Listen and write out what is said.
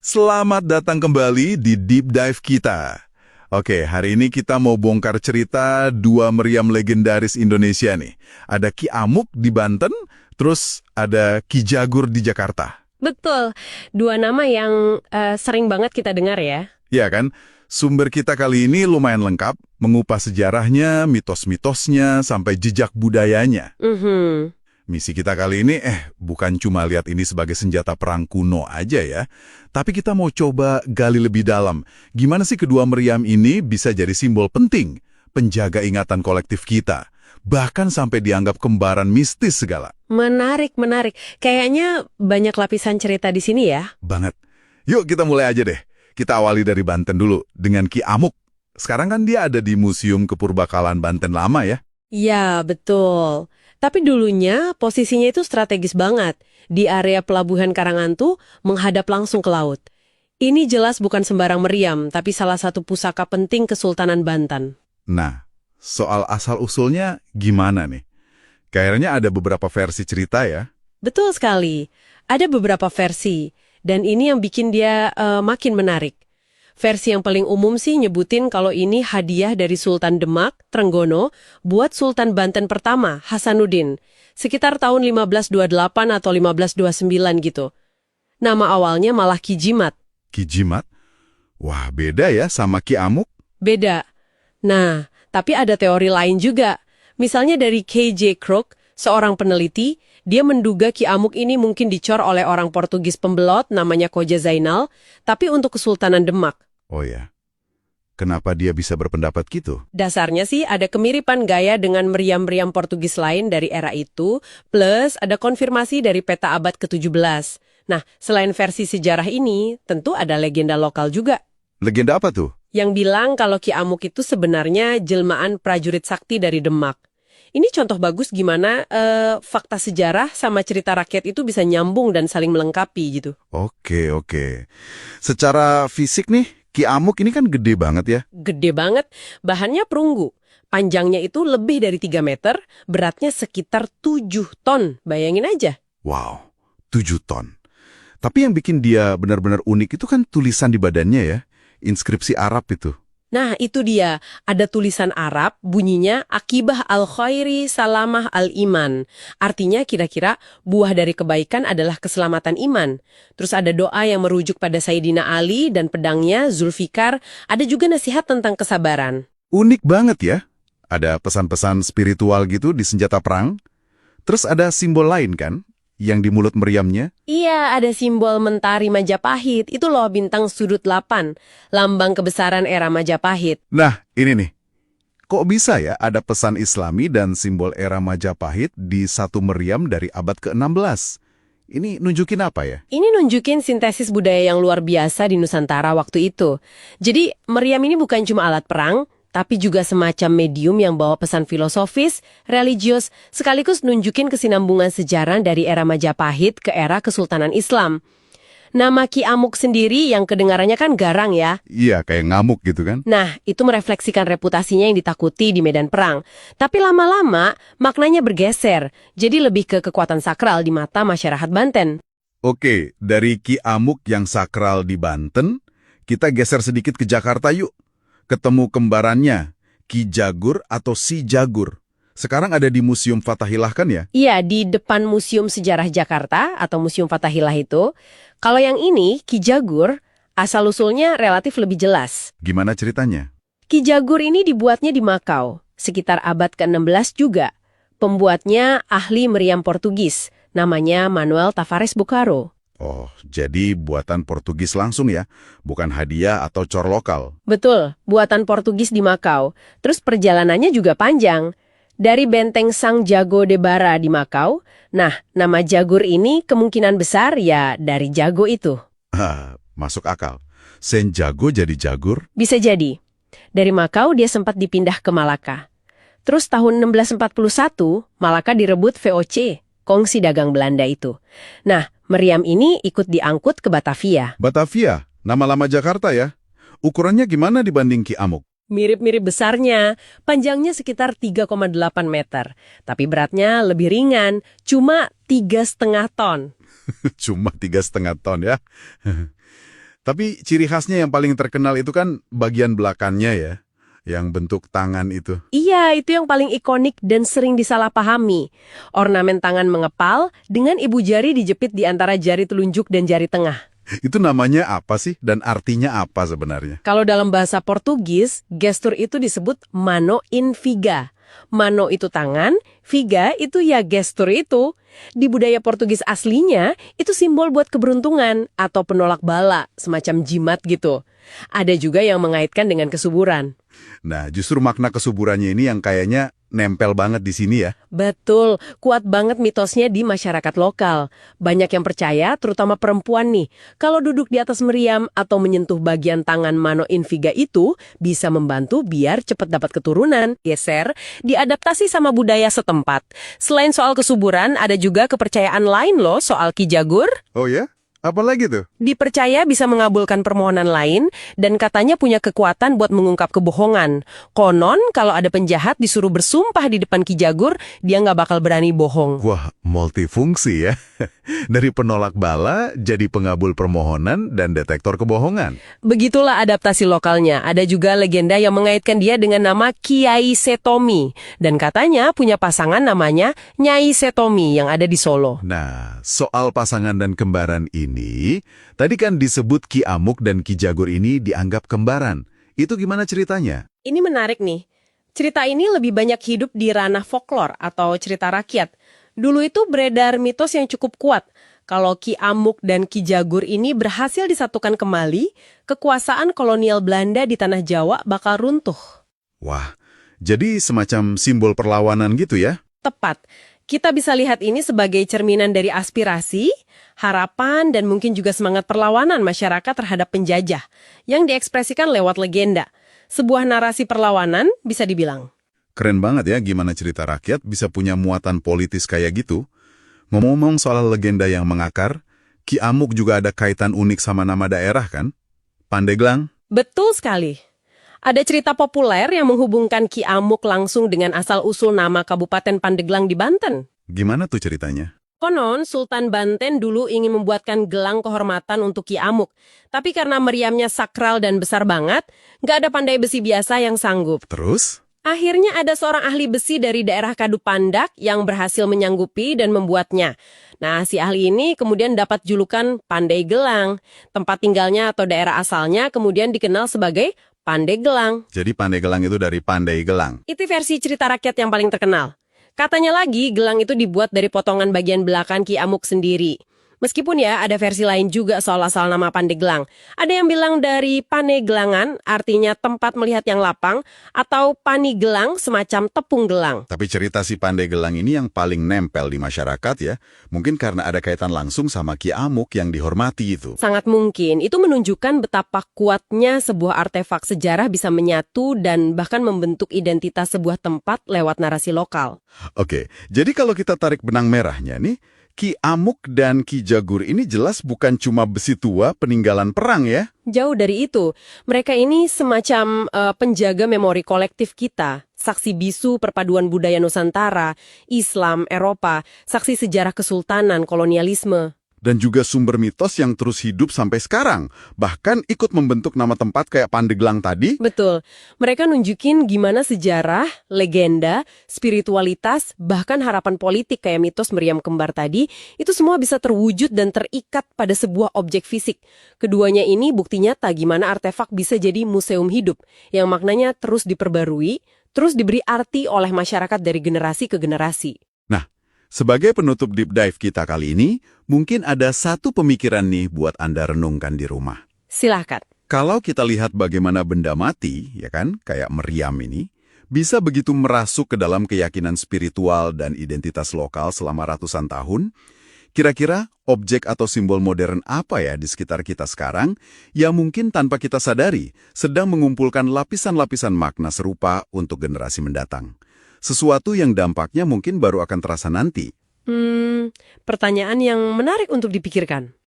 Selamat datang kembali di Deep Dive kita. Oke, hari ini kita mau bongkar cerita dua meriam legendaris Indonesia nih. Ada Ki Amuk di Banten, terus ada Ki Jagur di Jakarta. Betul, dua nama yang sering banget kita dengar ya. Ya kan? Sumber kita kali ini lumayan lengkap, mengupas sejarahnya, mitos-mitosnya, sampai jejak budayanya. Misi kita kali ini bukan cuma lihat ini sebagai senjata perang kuno aja ya, tapi kita mau coba gali lebih dalam. Gimana sih kedua meriam ini bisa jadi simbol penting, penjaga ingatan kolektif kita, bahkan sampai dianggap kembaran mistis segala. Menarik, menarik. Kayaknya banyak lapisan cerita di sini ya. Banget. Yuk kita mulai aja deh. Kita awali dari Banten dulu, dengan Ki Amuk. Sekarang kan dia ada di Museum Kepurbakalan Banten Lama ya. Ya, betul. Tapi dulunya posisinya itu strategis banget. Di area pelabuhan Karangantu menghadap langsung ke laut. Ini jelas bukan sembarang meriam, tapi salah satu pusaka penting Kesultanan Banten. Nah, soal asal-usulnya gimana nih? Kayaknya ada beberapa versi cerita ya. Betul sekali. Ada beberapa versi. Dan ini yang bikin dia makin menarik. Versi yang paling umum sih nyebutin kalau ini hadiah dari Sultan Demak, Trenggono, buat Sultan Banten pertama, Hasanuddin. Sekitar tahun 1528 atau 1529 gitu. Nama awalnya malah Ki Jimat. Ki Jimat? Wah, beda ya sama Ki Amuk. Beda. Nah, tapi ada teori lain juga. Misalnya dari K.J. Crook, seorang peneliti, dia menduga Ki Amuk ini mungkin dicor oleh orang Portugis pembelot namanya Koja Zainal, tapi untuk Kesultanan Demak. Oh ya, kenapa dia bisa berpendapat gitu? Dasarnya sih ada kemiripan gaya dengan meriam-meriam Portugis lain dari era itu, plus ada konfirmasi dari peta abad ke-17. Nah, selain versi sejarah ini, tentu ada legenda lokal juga. Legenda apa tuh? Yang bilang kalau Ki Amuk itu sebenarnya jelmaan prajurit sakti dari Demak. Ini contoh bagus gimana fakta sejarah sama cerita rakyat itu bisa nyambung dan saling melengkapi gitu. Oke. Secara fisik nih, Ki Amuk ini kan gede banget ya. Gede banget, bahannya perunggu. Panjangnya itu lebih dari 3 meter, beratnya sekitar 7 ton, bayangin aja. Wow, 7 ton. Tapi yang bikin dia benar-benar unik itu kan tulisan di badannya ya. Inskripsi Arab itu. Nah, itu dia. Ada tulisan Arab, bunyinya Akibah al-Khairi Salamah al-Iman. Artinya kira-kira buah dari kebaikan adalah keselamatan iman. Terus ada doa yang merujuk pada Sayyidina Ali dan pedangnya, Zulfikar. Ada juga nasihat tentang kesabaran. Unik banget ya. Ada pesan-pesan spiritual gitu di senjata perang. Terus ada simbol lain kan, yang di mulut meriamnya. Iya, ada simbol Mentari Majapahit. Itu loh bintang sudut 8, lambang kebesaran era Majapahit. Nah, ini nih. Kok bisa ya ada pesan Islami dan simbol era Majapahit di satu meriam dari abad ke-16? Ini nunjukin apa ya? Ini nunjukin sintesis budaya yang luar biasa di Nusantara waktu itu. Jadi, meriam ini bukan cuma alat perang, tapi juga semacam medium yang bawa pesan filosofis, religius, sekaligus nunjukin kesinambungan sejarah dari era Majapahit ke era Kesultanan Islam. Nama Ki Amuk sendiri yang kedengarannya kan garang ya. Iya, kayak ngamuk gitu kan? Nah, itu merefleksikan reputasinya yang ditakuti di medan perang. Tapi lama-lama, maknanya bergeser. Jadi lebih ke kekuatan sakral di mata masyarakat Banten. Oke, dari Ki Amuk yang sakral di Banten, kita geser sedikit ke Jakarta yuk. Ketemu kembarannya, Ki Jagur atau Si Jagur. Sekarang ada di Museum Fathahillah kan ya? Iya, di depan Museum Sejarah Jakarta atau Museum Fathahillah itu. Kalau yang ini, Ki Jagur, asal-usulnya relatif lebih jelas. Gimana ceritanya? Ki Jagur ini dibuatnya di Makau, sekitar abad ke-16 juga. Pembuatnya ahli meriam Portugis, namanya Manuel Tavares Bucaro. Oh, jadi buatan Portugis langsung ya? Bukan hadiah atau cor lokal? Betul, buatan Portugis di Makau. Terus perjalanannya juga panjang. Dari benteng Sang Jago de Bara di Makau, nah, nama Jagur ini kemungkinan besar ya dari jago itu. Masuk akal. Sen Jago jadi Jagur? Bisa jadi. Dari Makau dia sempat dipindah ke Malaka. Terus tahun 1641, Malaka direbut VOC, kongsi dagang Belanda itu. Nah, meriam ini ikut diangkut ke Batavia. Batavia, nama lama Jakarta ya? Ukurannya gimana dibanding Ki Amuk? Mirip-mirip besarnya, panjangnya sekitar 3,8 meter. Tapi beratnya lebih ringan, cuma 3,5 ton. Cuma 3,5 ton ya? Tapi ciri khasnya yang paling terkenal itu kan bagian belakangnya ya, yang bentuk tangan itu. Iya, itu yang paling ikonik dan sering disalahpahami. Ornamen tangan mengepal dengan ibu jari dijepit di antara jari telunjuk dan jari tengah. Itu namanya apa sih dan artinya apa sebenarnya? Kalau dalam bahasa Portugis, gestur itu disebut mano in figa. Mano itu tangan, figa itu ya gestur itu. Di budaya Portugis aslinya, itu simbol buat keberuntungan atau penolak bala, semacam jimat gitu. Ada juga yang mengaitkan dengan kesuburan. Nah, justru makna kesuburannya ini yang kayaknya nempel banget di sini ya. Betul, kuat banget mitosnya di masyarakat lokal. Banyak yang percaya, terutama perempuan nih, kalau duduk di atas meriam atau menyentuh bagian tangan mano inviga itu, bisa membantu biar cepat dapat keturunan, geser, diadaptasi sama budaya setempat. Selain soal kesuburan, ada juga kepercayaan lain loh soal Ki Jagur. Oh ya? Apa lagi tuh? Dipercaya bisa mengabulkan permohonan lain dan katanya punya kekuatan buat mengungkap kebohongan. Konon, kalau ada penjahat disuruh bersumpah di depan Ki Jagur, dia nggak bakal berani bohong. Wah, multifungsi ya. Dari penolak bala, jadi pengabul permohonan dan detektor kebohongan. Begitulah adaptasi lokalnya. Ada juga legenda yang mengaitkan dia dengan nama Kiai Setomi. Dan katanya punya pasangan namanya Nyai Setomi yang ada di Solo. Nah, soal pasangan dan kembaran ini, tadi kan disebut Ki Amuk dan Ki Jagur ini dianggap kembaran. Itu gimana ceritanya? Ini menarik nih. Cerita ini lebih banyak hidup di ranah folklore atau cerita rakyat. Dulu itu beredar mitos yang cukup kuat. Kalau Ki Amuk dan Ki Jagur ini berhasil disatukan kembali, kekuasaan kolonial Belanda di tanah Jawa bakal runtuh. Wah, jadi semacam simbol perlawanan gitu ya? Tepat. Kita bisa lihat ini sebagai cerminan dari aspirasi, harapan, dan mungkin juga semangat perlawanan masyarakat terhadap penjajah yang diekspresikan lewat legenda. Sebuah narasi perlawanan bisa dibilang. Keren banget ya gimana cerita rakyat bisa punya muatan politis kayak gitu. Ngomong-ngomong soal legenda yang mengakar, Ki Amuk juga ada kaitan unik sama nama daerah kan? Pandeglang? Betul sekali. Ada cerita populer yang menghubungkan Ki Amuk langsung dengan asal-usul nama Kabupaten Pandeglang di Banten. Gimana tuh ceritanya? Konon, Sultan Banten dulu ingin membuatkan gelang kehormatan untuk Ki Amuk. Tapi karena meriamnya sakral dan besar banget, nggak ada pandai besi biasa yang sanggup. Terus? Akhirnya ada seorang ahli besi dari daerah Kadupandak yang berhasil menyanggupi dan membuatnya. Nah, si ahli ini kemudian dapat julukan Pandai Gelang. Tempat tinggalnya atau daerah asalnya kemudian dikenal sebagai Pandeglang. Jadi Pandeglang itu dari Pandai Gelang. Itu versi cerita rakyat yang paling terkenal. Katanya lagi, gelang itu dibuat dari potongan bagian belakang Ki Amuk sendiri. Meskipun ya, ada versi lain juga soal asal nama Pandeglang. Ada yang bilang dari Paneglangan, artinya tempat melihat yang lapang, atau Panigelang, semacam tepung gelang. Tapi cerita si Pandeglang ini yang paling nempel di masyarakat ya. Mungkin karena ada kaitan langsung sama Ki Amuk yang dihormati itu. Sangat mungkin. Itu menunjukkan betapa kuatnya sebuah artefak sejarah bisa menyatu dan bahkan membentuk identitas sebuah tempat lewat narasi lokal. Oke, jadi kalau kita tarik benang merahnya nih, Ki Amuk dan Ki Jagur ini jelas bukan cuma besi tua peninggalan perang ya? Jauh dari itu. Mereka ini semacam penjaga memori kolektif kita. Saksi bisu perpaduan budaya Nusantara, Islam, Eropa, saksi sejarah kesultanan, kolonialisme. Dan juga sumber mitos yang terus hidup sampai sekarang. Bahkan ikut membentuk nama tempat kayak Pandeglang tadi. Betul. Mereka nunjukin gimana sejarah, legenda, spiritualitas, bahkan harapan politik kayak mitos meriam kembar tadi, itu semua bisa terwujud dan terikat pada sebuah objek fisik. Keduanya ini bukti nyata gimana artefak bisa jadi museum hidup, yang maknanya terus diperbarui, terus diberi arti oleh masyarakat dari generasi ke generasi. Nah, sebagai penutup deep dive kita kali ini, mungkin ada satu pemikiran nih buat Anda renungkan di rumah. Silakan. Kalau kita lihat bagaimana benda mati, ya kan, kayak meriam ini, bisa begitu merasuk ke dalam keyakinan spiritual dan identitas lokal selama ratusan tahun, kira-kira objek atau simbol modern apa ya di sekitar kita sekarang yang mungkin tanpa kita sadari sedang mengumpulkan lapisan-lapisan makna serupa untuk generasi mendatang. Sesuatu yang dampaknya mungkin baru akan terasa nanti. Pertanyaan yang menarik untuk dipikirkan.